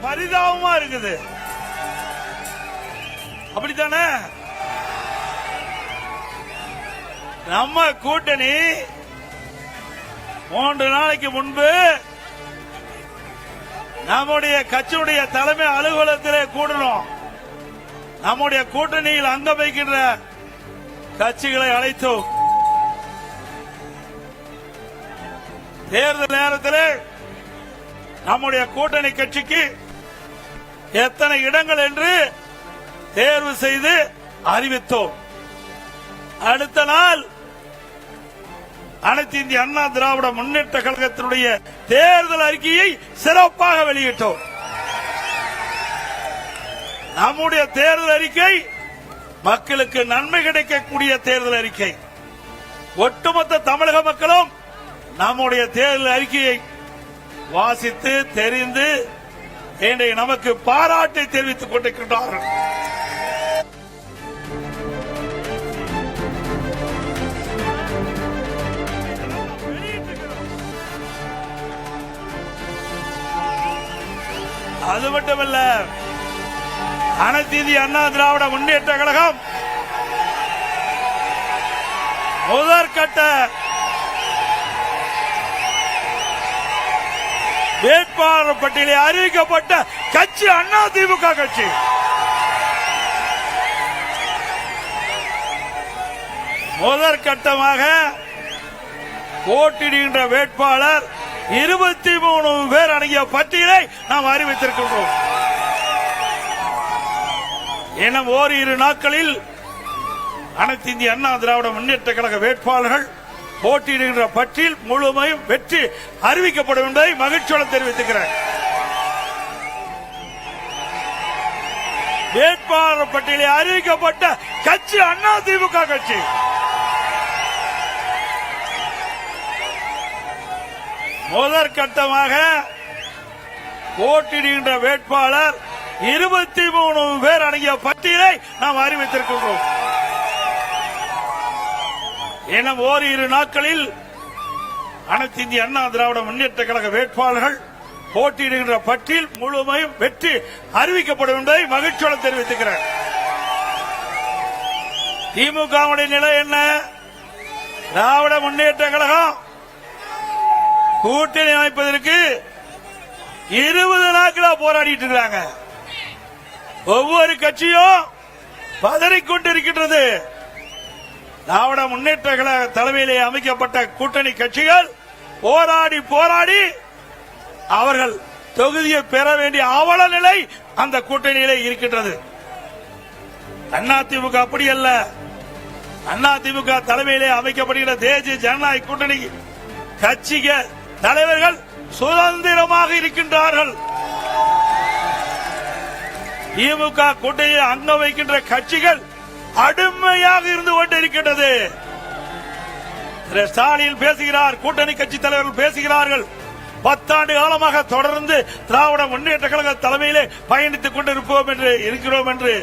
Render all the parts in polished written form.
பரிதாபமா இருக்குது. அப்படித்தானே? நம்ம கூட்டணி 3 நாளைக்கு முன்பு நம்முடைய கட்சியுடைய தலைமை அலுவலகத்திலே கூடணும். நம்முடைய கூட்டணியில் அங்கம் வைக்கின்ற கட்சிகளை அழைத்தோம். தேர்தல் நேரத்தில் நம்முடைய கூட்டணி கட்சிக்கு எத்தனை இடங்கள் என்று தேர்வு செய்து அறிவித்தோம். அடுத்த நாள் அனைத்து இந்திய அண்ணா திராவிட முன்னேற்ற கழகத்தினுடைய தேர்தல் அறிக்கையை சிறப்பாக வெளியிட்டோம். நம்முடைய தேர்தல் அறிக்கை மக்களுக்கு நன்மை கிடைக்கக்கூடிய தேர்தல் அறிக்கை. ஒட்டுமொத்த தமிழக மக்களும் நம்முடைய தேர்தல் அறிக்கையை வாசித்து தெரிந்து இன்றைய நமக்கு பாராட்டை தெரிவித்துக் கொண்டிருக்கின்றார்கள். அது மட்டுமல்ல, அனைத்து இந்திய அண்ணா திராவிட முன்னேற்ற கழகம் முதற்கட்ட வேட்பாளர் பட்டியலில் அறிவிக்கப்பட்ட கட்சி அண்ணா திமுக கட்சி. முதற்கட்டமாக போட்டியிடுகின்ற வேட்பாளர் 23 பேர் அடங்கிய பட்டியலை நாம் அறிவித்திருக்கின்றோம். இன்னும் ஓரிரு நாட்களில் அனைத்து இந்திய அண்ணா திராவிட முன்னேற்ற கழக வேட்பாளர்கள் போட்டியிடுகின்ற பட்டியல் முழுமையும் வெற்றி அறிவிக்கப்படும் என்பதை மகிழ்ச்சியுடன் தெரிவித்துக்கிறேன். வேட்பாளர் பட்டியலில் அறிவிக்கப்பட்ட கட்சி அண்ணா திமுக கட்சி. முதற்கட்டமாக போட்டியிடுகின்ற வேட்பாளர் 23 பேர் அடங்கிய பட்டியலை நாம் அறிவித்திருக்கின்றோம். இன்னும் ஓரிரு நாட்களில் அனைத்து இந்திய அண்ணா திராவிட முன்னேற்ற கழக வேட்பாளர்கள் போட்டியிடுகின்ற பட்டியல் முழுமையும் வெற்றி அறிவிக்கப்படும் என்பதை மகிழ்ச்சியுடன் தெரிவித்துக்கிறேன். திமுகவுடைய நிலை என்ன? திராவிட முன்னேற்ற கழகம் கூட்டணி அமைப்பதற்கு 20 நாட்களா போராடிட்டு இருக்கிறாங்க. ஒவ்வொரு கட்சியும் பதறிக்கொண்டிருக்கின்றது. திராவிட முன்னேற்ற கழக தலைமையிலே அமைக்கப்பட்ட கூட்டணி கட்சிகள் போராடி போராடி அவர்கள் தொகுதியை பெற வேண்டிய அவல நிலை அந்த கூட்டணியிலே இருக்கின்றது. அதிமுக அப்படி அல்ல. அதிமுக தலைமையிலே அமைக்கப்படுகிற தேசிய ஜனநாயக கூட்டணி கட்சிகள் தலைவர்கள் சுதந்திரமாக இருக்கின்றார்கள். திமுக கூட்டணியில் அங்கம் வைக்கின்ற கட்சிகள் அடிமையாக இருந்து கொண்டிருக்கின்றது. ஸ்டாலின் பேசுகிறார், கூட்டணி கட்சி தலைவர்கள் பேசுகிறார்கள். 10 ஆண்டு காலமாக தொடர்ந்து திராவிட முன்னேற்ற கழக தலைமையிலே பயணித்துக் கொண்டிருப்போம் என்று இருக்கிறோம் என்று.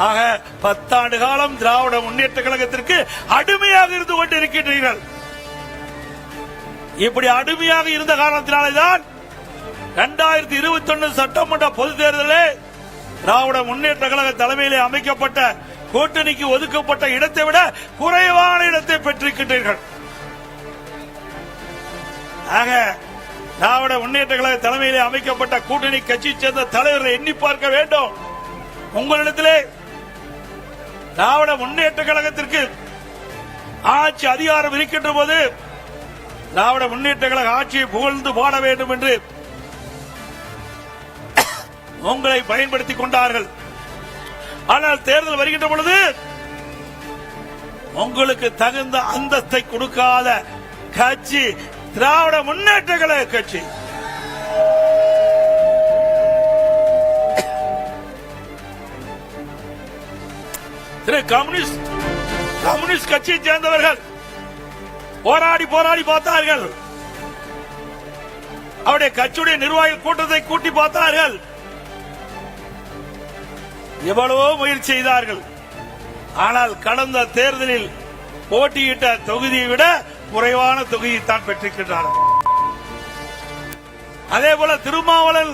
ஆக 10 ஆண்டு காலம் திராவிட முன்னேற்ற கழகத்திற்கு அடிமையாக இருந்து கொண்டிருக்கின்றீர்கள். இப்படி அடிமையாக இருந்த காரணத்தினால்தான் 2021 சட்டமன்ற பொதுத் தேர்தலில் திராவிட முன்னேற்ற கழக தலைமையிலே அமைக்கப்பட்ட கூட்டணிக்கு ஒதுக்கப்பட்ட இடத்தை விட குறைவான இடத்தை பெற்றிருக்கின்றீர்கள். ஆக திராவிட முன்னேற்ற கழக தலைமையிலே அமைக்கப்பட்ட கூட்டணி கட்சியை சேர்ந்த தலைவரை எண்ணி பார்க்க வேண்டும். உங்களிடத்திலே திராவிட முன்னேற்ற கழகத்திற்கு ஆட்சி அதிகாரம் இருக்கின்ற போது திராவிட முன்னேற்ற கழக ஆட்சியை புகழ்ந்து பாட வேண்டும் என்று உங்களை பயன்படுத்திக் கொண்டார்கள். ஆனால் தேர்தல் வருகின்ற பொழுது உங்களுக்கு தகுந்த அந்தஸ்தை கொடுக்காத கட்சி திராவிட முன்னேற்ற கழக கட்சி. கம்யூனிஸ்ட் கட்சியை சேர்ந்தவர்கள் போராடி போராடி பார்த்தார்கள். அவருடைய கட்சியுடைய நிர்வாகிகள் கூட்டத்தை கூட்டி பார்த்தார்கள். எவ்வளவோ முயற்சி செய்தார்கள். ஆனால் கடந்த தேர்தலில் போட்டியிட்ட தொகுதியை விட குறைவான தொகுதியை தான் பெற்றிருக்கின்றார்கள். அதேபோல திருமாவளவன்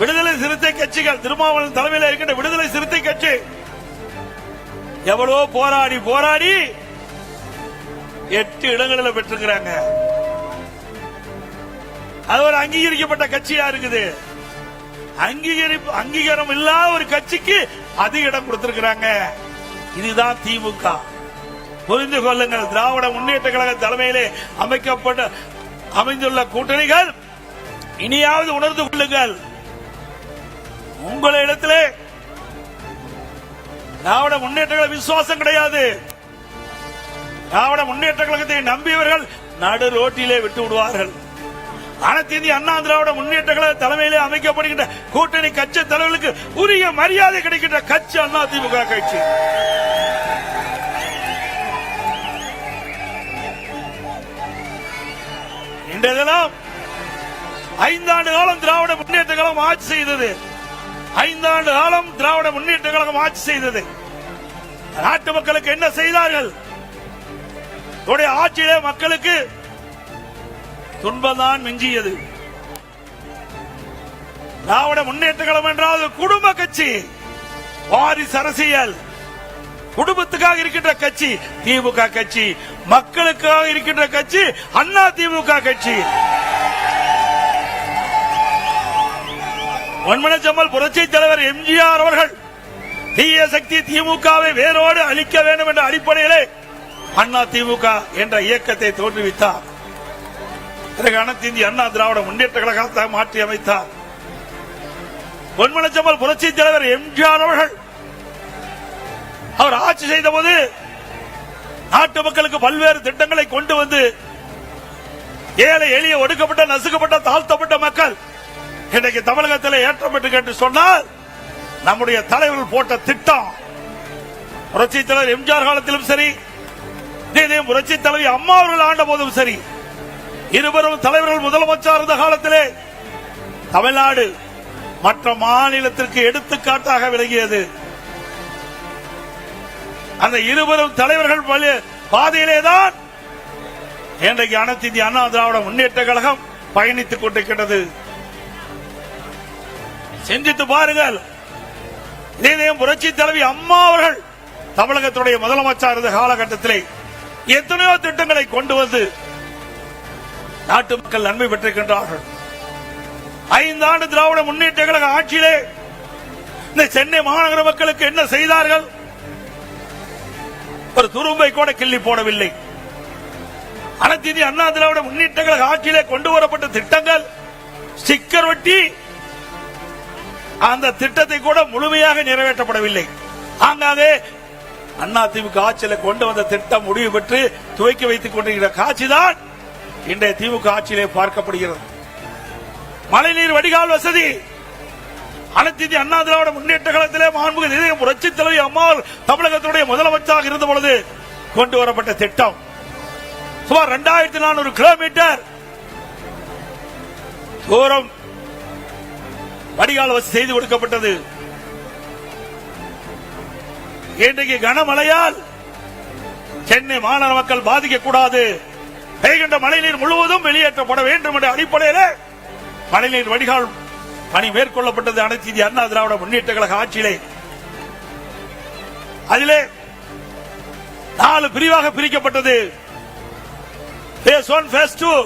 விடுதலை சிறுத்தை கட்சிகள், திருமாவளவன் தலைமையில் இருக்கின்ற விடுதலை சிறுத்தை கட்சி எவ்வளவோ போராடி போராடி 8 இடங்களில் பெற்றிருக்கிறாங்க. அது ஒரு அங்கீகரிக்கப்பட்ட கட்சியா இருக்குது. அங்கீகாரம் இல்லாத ஒரு கட்சிக்கு அதிக இடம் கொடுத்திருக்கிறாங்க. இதுதான் திமுக. புரிந்து கொள்ளுங்கள். திராவிட முன்னேற்ற கழக தலைமையிலே அமைந்துள்ள கூட்டணிகள் இனியாவது உணர்ந்து கொள்ளுங்கள். உங்களிடத்திலே திராவிட முன்னேற்ற கழக விசுவாசம் கிடையாது. திராவிட முன்னேற்ற கழகத்தை நம்பியவர்கள் நடு ரோட்டிலே விட்டு விடுவார்கள். அனைத்து இந்திய அண்ணா திராவிட முன்னேற்ற கழக தலைமையிலே அமைக்கப்படுகின்ற கூட்டணி கட்சி தலைவர்களுக்கு உரிய மரியாதை கிடைக்கின்ற கட்சி அண்ணா திமுக கட்சி. இன்றைய தினம் 5 ஆண்டு காலம் திராவிட முன்னேற்ற கழகம் ஆட்சி செய்தது. 5 ஆண்டு காலம் திராவிட முன்னேற்ற கழகம் ஆட்சி செய்தது. நாட்டு மக்களுக்கு என்ன செய்தார்கள்? ஆட்சியிலே மக்களுக்கு துன்பம்தான் மிஞ்சியது. திராவிட முன்னேற்ற கழகம் என்றால் குடும்ப கட்சி, வாரிசு அரசியல், குடும்பத்துக்காக இருக்கின்ற கட்சி திமுக கட்சி, மக்களுக்காக இருக்கின்ற கட்சி அண்ணா திமுக கட்சி. பொன்மனச்செம்மல் புரட்சி தலைவர் எம்ஜிஆர் அவர்கள் தீய சக்தி திமுகவை வேரோடு அழிக்க வேண்டும் என்ற அடிப்படையிலே அண்ணா திமுக என்ற இயக்கத்தை தோற்றுவித்தார். அனைத்து இந்திய அண்ணா திராவிட முன்னேற்ற கழகத்தை மாற்றி அமைத்தார். பொன்மனச்செம்மல் புரட்சி தலைவர் எம்ஜிஆர் அவர்கள் அவர் ஆட்சி செய்த போது நாட்டு மக்களுக்கு பல்வேறு திட்டங்களை கொண்டு வந்து ஏழை எளிய ஒடுக்கப்பட்ட நசுக்கப்பட்ட தாழ்த்தப்பட்ட மக்கள் இன்றைக்கு தமிழகத்தில் ஏற்றம் பெற்று கேட்டு சொன்னால் நம்முடைய தலைவர்கள் போட்ட திட்டம் புரட்சி தலைவர் எம்ஜிஆர் காலத்திலும் சரி, புரட்சி தலைவி அம்மா அவர்கள் ஆண்ட போதும் சரி, இருவரும் தலைவர்கள் முதலமைச்சர் இருந்த காலத்திலே தமிழ்நாடு மற்ற மாநிலத்திற்கு எடுத்துக்காட்டாக விளங்கியது. அந்த இருவரும் தலைவர்கள் பாதையிலேதான் இன்றைக்கு அனைத்து இந்திய அண்ணா திராவிட முன்னேற்ற கழகம் பயணித்துக் கொண்டிருக்கிறது. சிந்தித்து பாருங்கள். இதே புரட்சி தலைவி அம்மா அவர்கள் தமிழகத்துடைய முதலமைச்சர் இருந்த காலகட்டத்திலே எத்தனையோ திட்டங்களை கொண்டு வந்து நாட்டு மக்கள் நன்மை பெற்றிருக்கின்றார்கள். 5 ஆண்டு திராவிட முன்னேற்ற கழக ஆட்சியிலே இந்த சென்னை மாநகர மக்களுக்கு என்ன செய்தார்கள்? ஒரு துரும்பை கூட கிள்ளி போடவில்லை. அனைத்து இந்திய அண்ணா திராவிட முன்னேற்ற கழக ஆட்சியிலே கொண்டு வரப்பட்ட திட்டங்கள் ஸ்டிக்கர் ஒட்டி அந்த திட்டத்தை கூட முழுமையாக நிறைவேற்றப்படவில்லை. ஆங்காங்கே அண்ணா திமுக ஆட்சியில் கொண்டு வந்த திட்டம் முடிவு பெற்று துவக்கி வைத்துக் கொண்டிருக்கிற காட்சிதான் இன்றைய திமுக ஆட்சியிலே பார்க்கப்படுகிறது. மழைநீர் வடிகால் வசதி அனைத்து இந்திய அண்ணா திராவிட முன்னேற்ற கழகத்திலே மாண்புமிகு புரட்சி தலைவி அம்மா தமிழகத்துடைய முதலமைச்சராக இருந்த பொழுது கொண்டு வரப்பட்ட திட்டம் சுமார் 2400 கிலோமீட்டர் தூரம் வடிகால் வசதி செய்து கொடுக்கப்பட்டது. இன்றைக்கு கனமழையால் சென்னை மாநகர மக்கள் பாதிக்கக்கூடாது, பெய்கின்ற மழைநீர் முழுவதும் வெளியேற்றப்பட வேண்டும் என்ற அடிப்படையில் மழைநீர் வடிகால் பணி மேற்கொள்ளப்பட்டது அனைத்து இந்திய அண்ணா திராவிட முன்னேற்ற கழக ஆட்சியிலே. அதிலே 4 பிரிவாக பிரிக்கப்பட்டது. பேஸ் 1, பேஸ் 2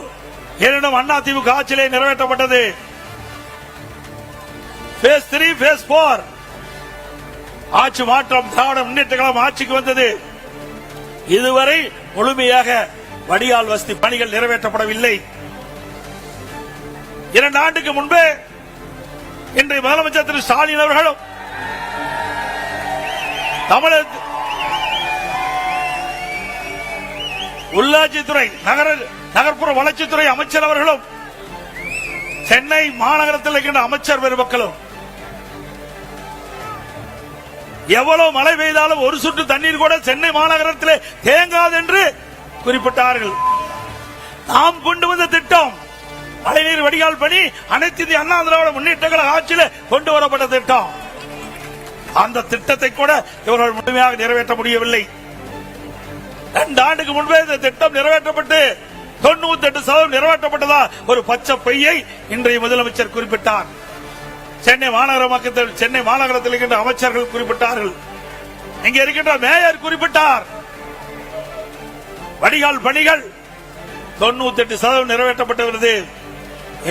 இரண்டும் அண்ணா திமுக ஆட்சியிலே நிறைவேற்றப்பட்டது. பேஸ் 3, பேஸ் 4 ஆட்சி மாற்றம் திராவிட முன்னேற்ற கழகம் ஆட்சிக்கு வந்தது. இதுவரை முழுமையாக வடிகால் வசதி பணிகள் நிறைவேற்றப்படவில்லை. 2 ஆண்டுக்கு முன்பே இன்றைய முதலமைச்சர் திரு ஸ்டாலின் அவர்களும் தமிழக உள்ளாட்சித்துறை நகர்ப்புற வளர்ச்சித்துறை அமைச்சர் அவர்களும் சென்னை மாநகரத்தில் இருக்கின்ற அமைச்சர் பெருமக்களும் எவ்வளவு மழை பெய்தாலும் ஒரு சொட்டு தண்ணீர் கூட சென்னை மாநகரத்தில் தேங்காது என்று குறிப்பிட்டார்கள். நாம் கொண்டு வந்த திட்டம் மழைநீர் வடிகால் பணி அனைத்து இந்திய அண்ணா திராவிட முன்னேற்ற கழக ஆட்சியில் கொண்டு வரப்பட்ட திட்டம். அந்த திட்டத்தை கூட இவர்கள் முழுமையாக நிறைவேற்ற முடியவில்லை. 2 ஆண்டுக்கு முன்பே இந்த திட்டம் நிறைவேற்றப்பட்டு 98% நிறைவேற்றப்பட்டதா ஒரு பச்சை பொய்யை இன்றைய முதலமைச்சர் குறிப்பிட்டார். சென்னை மாநகரத்தில் இருக்கின்ற அமைச்சர்கள் குறிப்பிட்டார்கள். இங்க இருக்கின்ற மேயர் குறிப்பிட்டார். வடிகால் பணிகள் 98% நிறைவேற்றப்பட்டுள்ளது.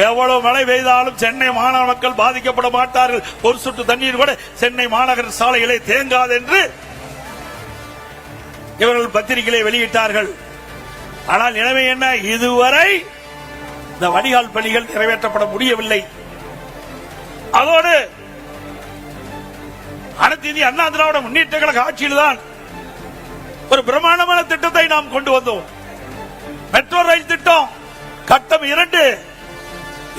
எவ்வளவு மழை பெய்தாலும் சென்னை மாநகர மக்கள் பாதிக்கப்பட மாட்டார்கள். ஒரு சொட்டு தண்ணீர் கூட சென்னை மாநகர சாலைகளை தேங்காது என்று இவர்கள் பத்திரிகைகளை வெளியிட்டார்கள். ஆனால் நிலைமை என்ன? இதுவரை இந்த வடிகால் பணிகள் நிறைவேற்றப்பட முடியவில்லை. அதோடு அனைத்து இந்திய அண்ணா திராவிட முன்னேற்ற கழக ஆட்சியில்தான் ஒரு பிரமாண்டமான திட்டத்தை நாம் கொண்டு வந்தோம். மெட்ரோ ரயில் திட்டம் கட்டம் 2.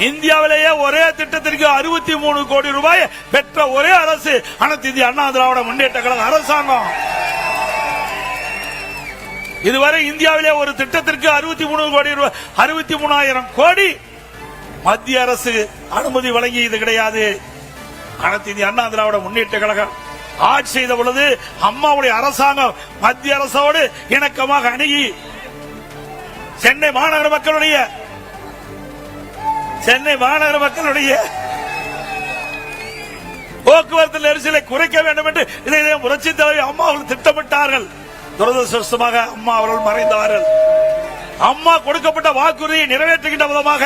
இந்தியாவிலேயே ஒரே திட்டத்திற்கு 63 கோடி ரூபாய் பெற்ற ஒரே அரசு அனைத்து இந்திய அண்ணா திராவிட முன்னேற்ற கழக அரசாங்கம். இதுவரை இந்தியாவிலே ஒரு திட்டத்திற்கு 63 கோடி ரூபாய் 63,000 கோடி மத்திய அரசு அனுமதி வழங்கியது கிடையாது. அனைத்து இந்திய அண்ணா திராவிட முன்னேற்ற கழகம் ஆட்சி செய்த பொழுது அம்மாவுடைய அரசாங்கம் மத்திய அரசோடு இணக்கமாக அணுகி சென்னை மாநகர மக்களுடைய போக்குவரத்து நெரிசலை குறைக்க வேண்டும் என்று இதை புரட்சி தலைவர் அம்மா அவர்கள் திட்டமிட்டார்கள். துரதிருஷ்டவசமாக அம்மா அவர்கள் மறைந்தார்கள். அம்மா கொடுக்கப்பட்ட வாக்குறுதியை நிறைவேற்றுகின்ற விதமாக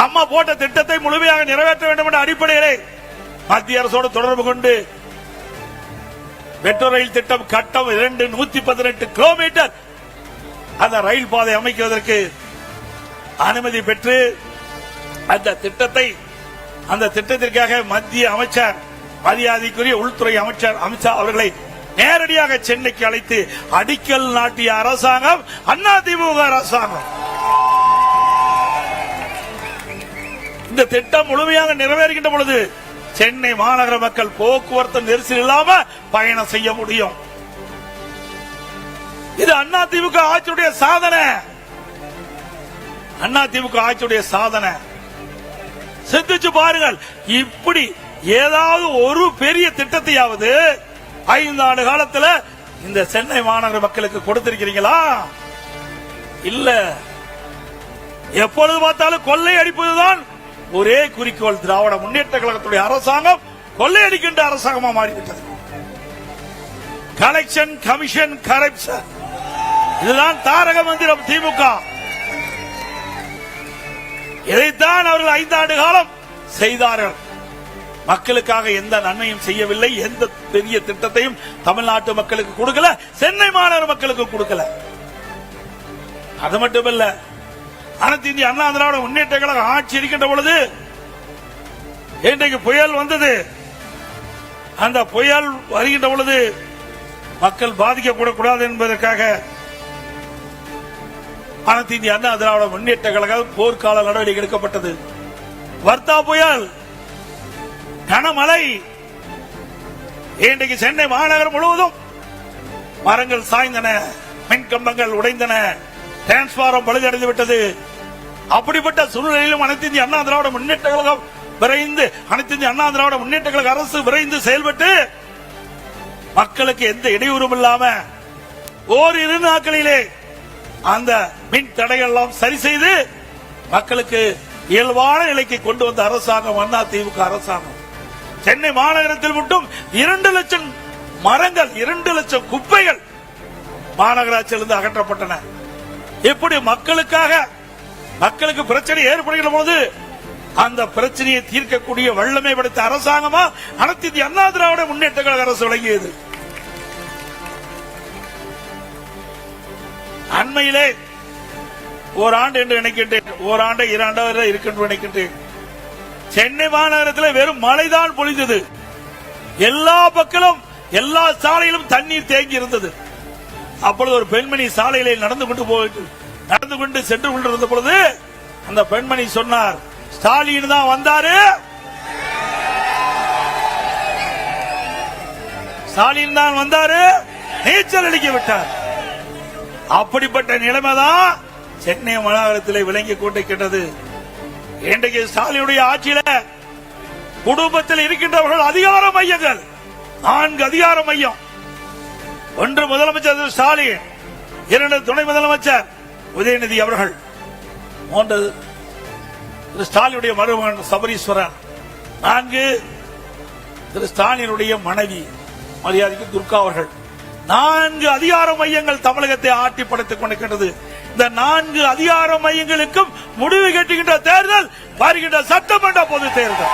அம்மா போட்ட திட்டத்தை முழுமையாக நிறைவேற்ற வேண்டும் என்ற அடிப்படையிலே மத்திய அரசோடு தொடர்பு கொண்டு மெட்ரோ ரயில் திட்டம் கட்டம் 2 118 கிலோமீட்டர் அந்த ரயில் பாதை அமைக்குவதற்கு அனுமதி பெற்று அந்த திட்டத்திற்காக மத்திய அமைச்சர் மரியாதைக்குரிய உள்துறை அமைச்சர் அமித்ஷா அவர்களை நேரடியாக சென்னைக்கு அழைத்து அடிக்கல் நாட்டிய அரசாங்கம் அதிமுக அரசாங்கம். இந்த திட்டம் முழுமையாக நிறைவேறுகின்ற பொழுது சென்னை மாநகர மக்கள் போக்குவரத்து நெரிசல் இல்லாம பயணம் செய்ய முடியும். இது அதிமுக ஆட்சியுடைய சாதனை. அதிமுக ஆட்சியுடைய சாதனை சிந்திச்சு பாருங்கள். இப்படி ஏதாவது ஒரு பெரிய திட்டத்தையாவது 5 ஆண்டு காலத்தில் இந்த சென்னை மாநகர மக்களுக்கு கொடுத்திருக்கிறீங்களா? இல்ல. எப்பொழுது பார்த்தாலும் கொள்ளை அடிப்பதுதான் ஒரே குறிக்கோள். திராவிட முன்னேற்ற கழகத்துடைய அரசாங்கம் கொள்ளையடிக்கின்ற அரசாங்கமா மாறிவிட்டது. கலெக்ஷன், கமிஷன், கரப்ஷன், இதுதான் தாரக மந்திரம் திமுக. இதைத்தான் அவர்கள் 5 ஆண்டு காலம் செய்தார்கள். மக்களுக்காக எந்த நன்மையும் செய்யவில்லை. எந்த பெரிய திட்டத்தையும் தமிழ்நாட்டு மக்களுக்கு கொடுக்கல, சென்னை மாநகர மக்களுக்கு கொடுக்கல. அது மட்டுமல்ல, அனைத்து இந்திய அண்ணா திராவிட முன்னேற்ற கழக ஆட்சி இருக்கின்ற பொழுது இன்றைக்கு புயல் வந்தது. அந்த புயல் வருகின்ற பொழுது மக்கள் பாதிக்கப்படக்கூடாது என்பதற்காக அனைத்து இந்திய அண்ணா திராவிட முன்னேற்ற கழக போர்க்கால நடவடிக்கை எடுக்கப்பட்டது. வர்த்தா புயல், கனமழை, இன்றைக்கு சென்னை மாநகரம் முழுவதும் மரங்கள் சாய்ந்தன, மின்கம்பங்கள் உடைந்தன, டிரான்ஸ்பாரம் பழுதடைந்து விட்டது. அப்படிப்பட்ட சூழ்நிலையிலும் அனைத்து இந்திய அண்ணா திராவிட முன்னேற்ற கழகம் அரசு விரைந்து செயல்பட்டு மக்களுக்கு எந்த இடையூறும் இல்லாம ஓரிரு நாட்களிலே அந்த மின் தடைகள் எல்லாம் சரி செய்து மக்களுக்கு இயல்பான நிலைக்கு கொண்டு வந்த அரசாங்கம் அதிமுக அரசாங்கம். சென்னை மாநகரத்தில் மட்டும் 2 லட்சம் மரங்கள், 2 லட்சம் குப்பைகள் மாநகராட்சியிலிருந்து அகற்றப்பட்டன. இப்படி மக்களுக்கு பிரச்சனை ஏற்படுகிற போது அந்த பிரச்சனையை தீர்க்கக்கூடிய வல்லமை படைத்த அரசாங்கமா அனைத்து இந்திய அண்ணா திராவிட முன்னேற்ற கழக அரசு விளங்கியது. அண்மையிலே ஓராண்டு என்று நினைக்கின்றேன், ஓராண்டு 2 ஆண்டு இருக்கின்ற நினைக்கின்றேன், சென்னை மாநகரத்தில் வெறும் மழைதான் பொழிந்தது. எல்லா பக்கமும் எல்லா சாலையிலும் தண்ணீர் தேங்கி இருந்தது. அப்பொழுது ஒரு பெண்மணி சாலையிலே நடந்து கொண்டு சென்று கொண்டிருந்த பொழுது அந்த பெண்மணி சொன்னார், ஸ்டாலின் தான் வந்தாரு, நீச்சல் அடிக்க விட்டார். அப்படிப்பட்ட நிலைமைதான் சென்னை மாநகரத்தில் விளங்கிக் கொண்டிருக்கின்றது. இன்றைக்கு ஸ்டாலினுடைய ஆட்சியில குடும்பத்தில் இருக்கின்றவர்கள் அதிகார மையங்கள், 4 அதிகார மையம். 1 முதலமைச்சர் ஸ்டாலின், 2 துணை முதலமைச்சர் உதயநிதி அவர்கள், 3 திரு ஸ்டாலினுடைய மருமகன் சபரீஸ்வரன், 4 திரு ஸ்டாலினுடைய மனைவி மரியாதைக்கு துர்கா அவர்கள். 4 அதிகார மையங்கள் தமிழகத்தை ஆட்டி படைத்துக் கொண்டிருக்கின்றது. இந்த 4 அதிகார மையங்களுக்கும் முடிவு கட்டுகின்ற தேர்தல் வருகின்ற சட்டமன்ற பொது தேர்தல்.